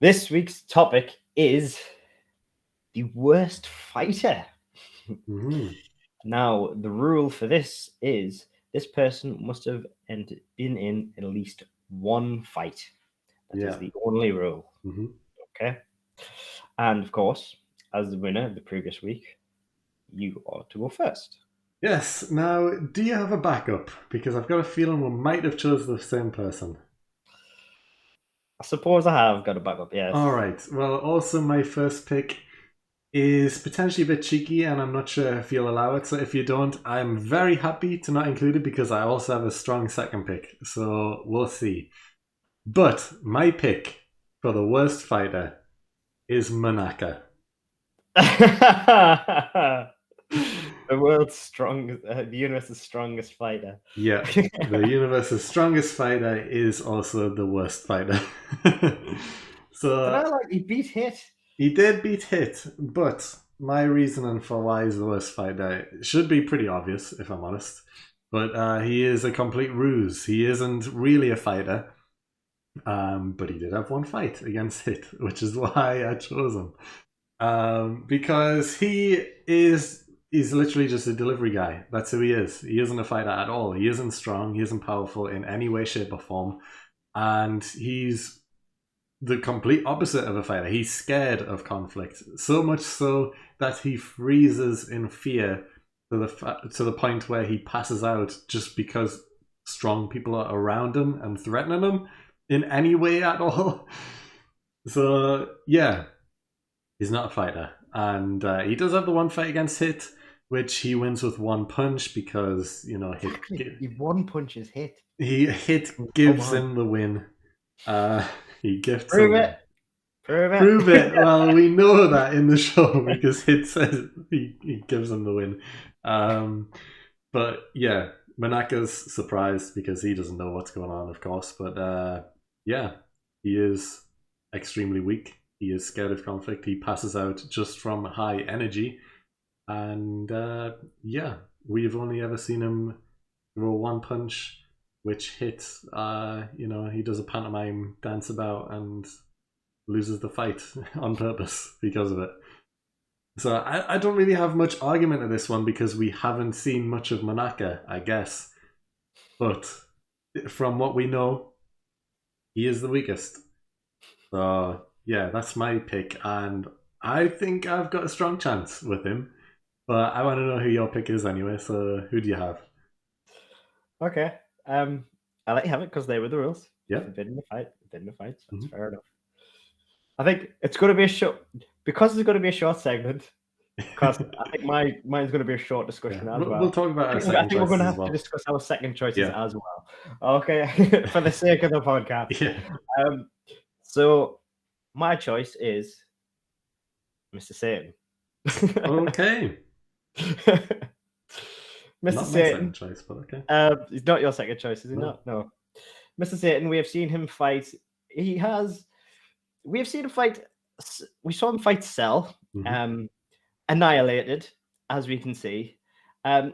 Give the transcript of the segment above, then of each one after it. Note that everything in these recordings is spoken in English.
This week's topic is the worst fighter. Mhm. Now, the rule for this is this person must have been in at least one fight. That is Yeah. the only rule. Mhm. Okay. And of course, as the winner of the previous week, you are to go first. Yes. Now, do you have a backup? Because I've got a feeling we might have chosen the same person. I suppose I have got a backup, yes. All right. Well, also my first pick is potentially a bit cheeky, and I'm not sure if you'll allow it. So if you don't, I'm very happy to not include it because I also have a strong second pick. So we'll see. But my pick for the worst fighter is Manaka. The universe's strongest fighter. Yeah, the universe's strongest fighter is also the worst fighter. But So I like he beat Hit. he did beat Hit, but my reasoning for why he's the worst fighter should be pretty obvious, if I'm honest. But he is a complete ruse. He isn't really a fighter, but he did have one fight against Hit, which is why I chose him. Because he's literally just a delivery guy. That's who he is. He isn't a fighter at all. He isn't strong. He isn't powerful in any way, shape, or form. And he's the complete opposite of a fighter. He's scared of conflict, so much so that he freezes in fear to the point where he passes out just because strong people are around him and threatening him in any way at all. So yeah, he's not a fighter, and he does have the one fight against Hit, which he wins with one punch because Exactly. He one punches Hit. Hit Come gives on. him the win. He gifts Prove him it. the Prove prove it. it. Well, we know that in the show because Hit says he gives him the win. But yeah, Manaka's surprised because he doesn't know what's going on, of course. But yeah, he is extremely weak. He is scared of conflict. He passes out just from high energy. And yeah, we've only ever seen him throw one punch, which hits. He does a pantomime dance about and loses the fight on purpose because of it. So I don't really have much argument in this one because we haven't seen much of Manaka, I guess. But from what we know, he is the weakest. So yeah, that's my pick, and I think I've got a strong chance with him. But I want to know who your pick is anyway. So who do you have? Okay. I let you have it because they were the rules. Yeah. Forbidden the fight. Forbidden the fight. That's Mhm. fair enough. I think it's going to be a short because it's going to be a short segment. Because I think mine's going to be a short discussion Yeah, as we'll well. talk about I our think, I second think we're going to choices as have to well. discuss our second choices Yeah. as well. Okay, for the sake of the podcast. Yeah. So my choice is Mr. Satan. Okay. Mr. Not my second Satan. choice, but okay. He's not your second choice, is he? No. Not? No. Mr. Satan, we have seen him fight. He has. We have seen him fight. We saw him fight Cell, Mhm. annihilated, as we can see.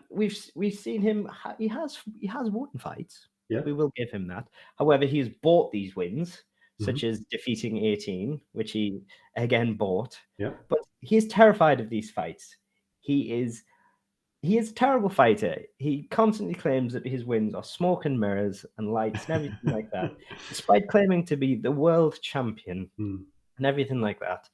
We've seen him. He has won fights. Yeah. We will give him that. However, he's bought these wins, such Mhm. as defeating 18, which he again bought. Yeah. But he is terrified of these fights. He is a terrible fighter. He constantly claims that his wins are smoke and mirrors and lights and everything like that, despite claiming to be the world champion Mm. and everything like that.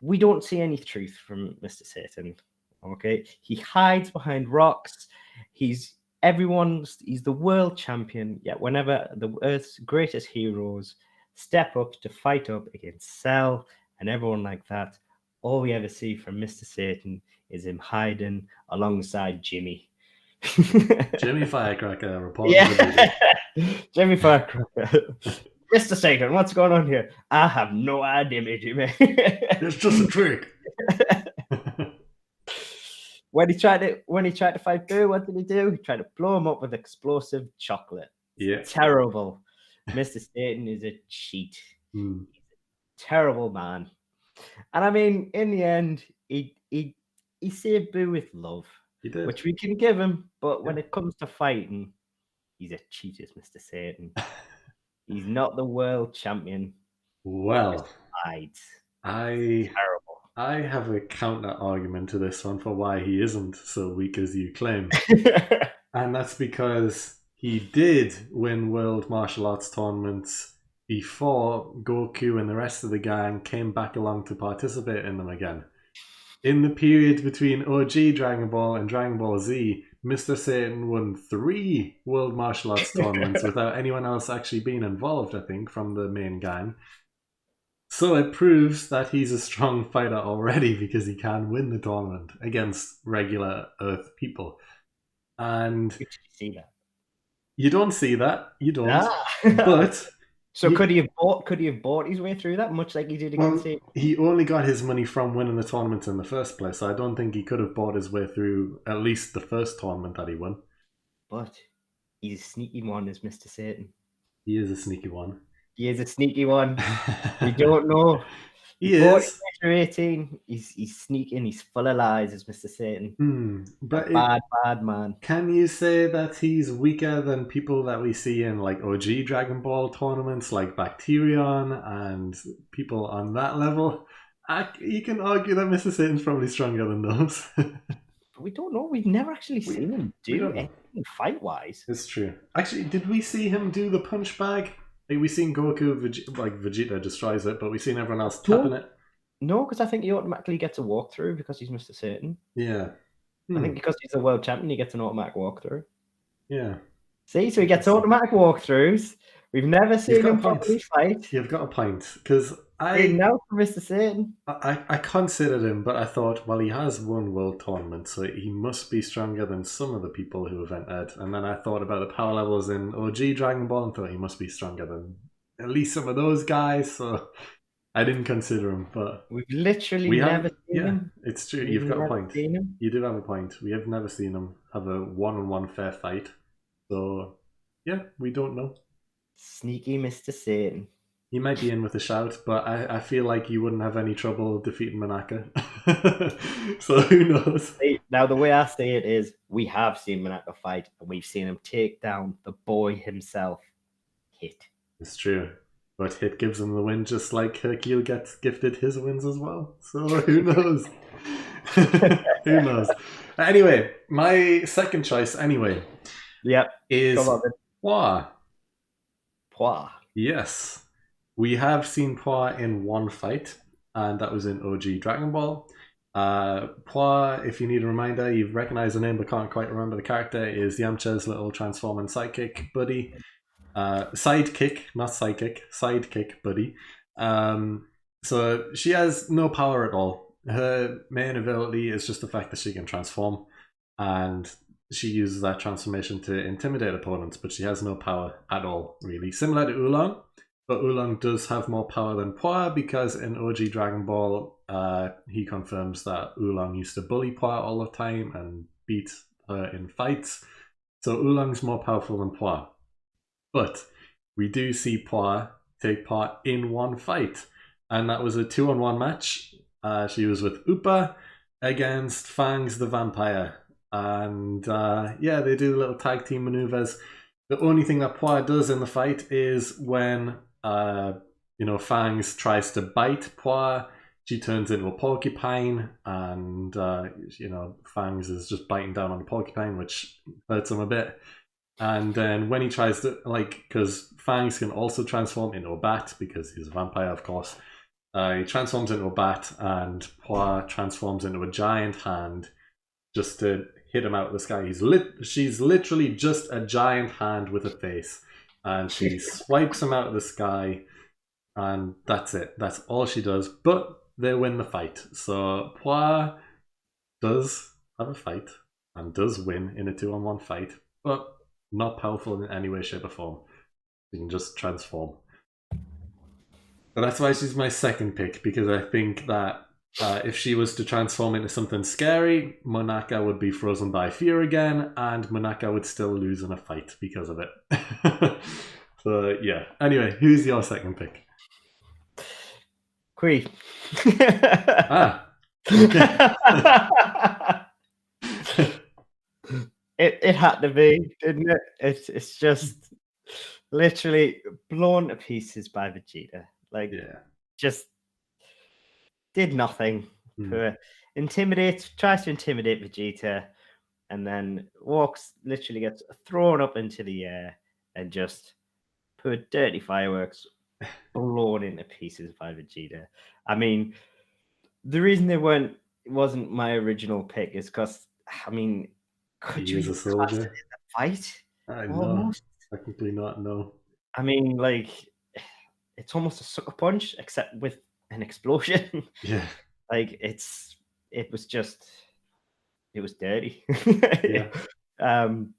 We don't see any truth from Mr. Satan. Okay, he hides behind rocks. He's he's the world champion. Yet whenever the Earth's greatest heroes step up to fight up against Cell and everyone like that, all we ever see from Mr. Satan is him hiding alongside Jimmy. Jimmy Firecracker reporting for duty. Yeah, Jimmy Firecracker. Mr. Satan, what's going on here? I have no idea, Jimmy. It's just a trick. When he tried to fight Boo, what did he do? He tried to blow him up with explosive chocolate. Yeah. Terrible. Mr. Staten is a cheat. Mm. Terrible man. And I mean, in the end, he saved Boo with love, He did. which we can give him. But when Yeah. it comes to fighting, he's a cheat, is Mr. Satan. He's not the world champion. Well, hides. I Terrible. I have a counter argument to this one for why he isn't so weak as you claim. And that's because he did win world martial arts tournaments before Goku and the rest of the gang came back along to participate in them again. In the period between OG Dragon Ball and Dragon Ball Z, Mr. Satan won 3 world martial arts tournaments without anyone else actually being involved, I think, from the main gang. So it proves that he's a strong fighter already because he can win the tournament against regular Earth people. And Did you see that? you don't see that. You don't. Ah. But So you- could he have bought his way through that, much like he did well, against it? he only got his money from winning the tournament in the first place. So I don't think he could have bought his way through at least the first tournament that he won. But he's a sneaky one, is Mr. Satan. He is a sneaky one. He is a sneaky one. We don't know. He Bought is. after 18. He's sneaking. He's full of lies, is Mr. Satan. But Bad man. can you say that he's weaker than people that we see in like OG Dragon Ball tournaments, like Bacterion and people on that level? You can argue that Mr. Satan's probably stronger than those. But we don't know. We've never actually seen him do anything fight-wise. It's true. Actually, did we see him do the punch bag? Like, we seen Goku, Vegeta destroys it, but we seen everyone else tapping it. No, because I think he automatically gets a walkthrough because he's Mr. Satan. Yeah. I think because he's a world champion, he gets an automatic walkthrough. Yeah. See, so he gets automatic walkthroughs. We've never seen him properly fight. You've got a point. Because now for Mr. Satan. I considered him, but I thought, well, he has won world tournaments, so he must be stronger than some of the people who have entered. And then I thought about the power levels in OG Dragon Ball and thought he must be stronger than at least some of those guys. So I didn't consider him, but we've literally never seen him. It's true. You've got a point. You do have a point. We have never seen him have a one-on-one fair fight. So yeah, we don't know. Sneaky Mr. Satan. He might be in with a shout, but I feel like you wouldn't have any trouble defeating Manaka. So who knows? Now, the way I say it is, we have seen Manaka fight, and we've seen him take down the boy himself, Hit. It's true. But Hit gives him the win, just like Hercule gets gifted his wins as well. So who knows? Who knows? Anyway, my second choice, is Poir. Poir. Yes. We have seen Poir in one fight, and that was in OG Dragon Ball. Poir, if you need a reminder, you've recognized the name but can't quite remember the character, is Yamcha's little transforming sidekick buddy. Sidekick, not psychic, sidekick buddy. So she has no power at all. Her main ability is just the fact that she can transform, and she uses that transformation to intimidate opponents, but she has no power at all, really. Similar to Oolong, but Oolong does have more power than Poir because in OG Dragon Ball, he confirms that Oolong used to bully Poir all the time and beat her in fights. So Oolong's more powerful than Poir. But we do see Poir take part in one fight, and that was a 2-on-1 match. She was with Upa against Fangs the Vampire. And they do the little tag team maneuvers. The only thing that Poir does in the fight is when Fangs tries to bite Poir, she turns into a porcupine, and Fangs is just biting down on the porcupine, which hurts him a bit. And then when he tries to, because Fangs can also transform into a bat because he's a vampire, of course. He transforms into a bat, and Poir transforms into a giant hand just to hit him out of the sky. She's literally just a giant hand with a face, and she swipes him out of the sky, and that's it. That's all she does. But they win the fight. So Poir does have a fight and does win in a 2-on-1 fight, but not powerful in any way, shape, or form. She can just transform. But that's why she's my second pick, because I think that if she was to transform into something scary, Monaka would be frozen by fear again, and Monaka would still lose in a fight because of it. So, yeah. Anyway, who's your second pick? Kui. It had to be, didn't it? It's just literally blown to pieces by Vegeta. Just did nothing. Hmm. Per tries to intimidate Vegeta, and then literally gets thrown up into the air and just put dirty fireworks blown into pieces by Vegeta. I mean, the reason it wasn't my original pick is because I mean, could He you is a even class it soldier. as a fight? I know. Almost. Technically not, no. I mean, like it's almost a sucker punch, except with an explosion. Yeah, Like it was just it was dirty. yeah. um,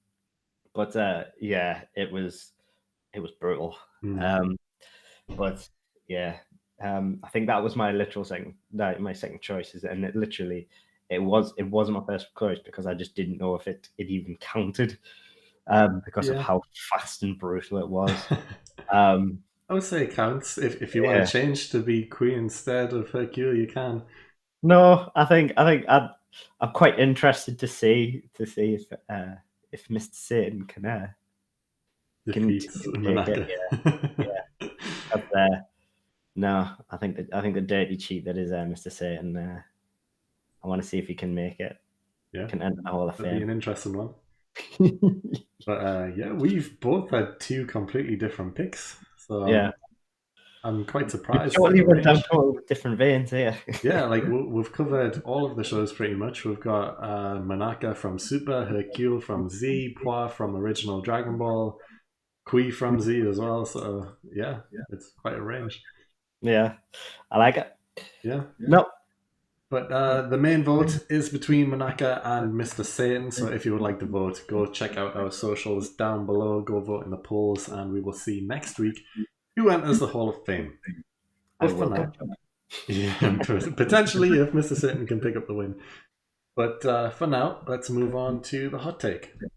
but yeah, it was brutal. Hmm. Um, but yeah, I think that was my literal second, my second choice, and it literally it wasn't my first choice because I just didn't know if it even counted, because of Yeah. how fast and brutal it was. Um, I would say it counts. If you want yeah, to change to be Queen instead of Hercule, you can. no, I'm quite interested to see if Mr. Satan Defeat can take it. Manaka. Yeah, yeah. 'Cause, no, I think the dirty cheat that is Mr. Satan. I want to see if he can make it. Yeah, Can enter the Hall of that'd be Fame. an interesting one. But yeah, we've both had two completely different picks, Yeah, so I'm quite we surprised at totally the went down range. total different veins here. Yeah, like we've covered all of the shows pretty much. We've got Manaka from Super, Hercule from Z, Pois from original Dragon Ball, Kui from Z as well. So yeah, it's quite a range. Yeah, I like it. Yeah. No, But the main vote is between Manaka and Mr. Satan. So if you would like to vote, go check out our socials down below. Go vote in the polls, and we will see next week who enters the Hall of Fame. I But for will catch now, up. yeah, potentially if Mr. Satan can pick up the win. But for now, let's move on to the hot take.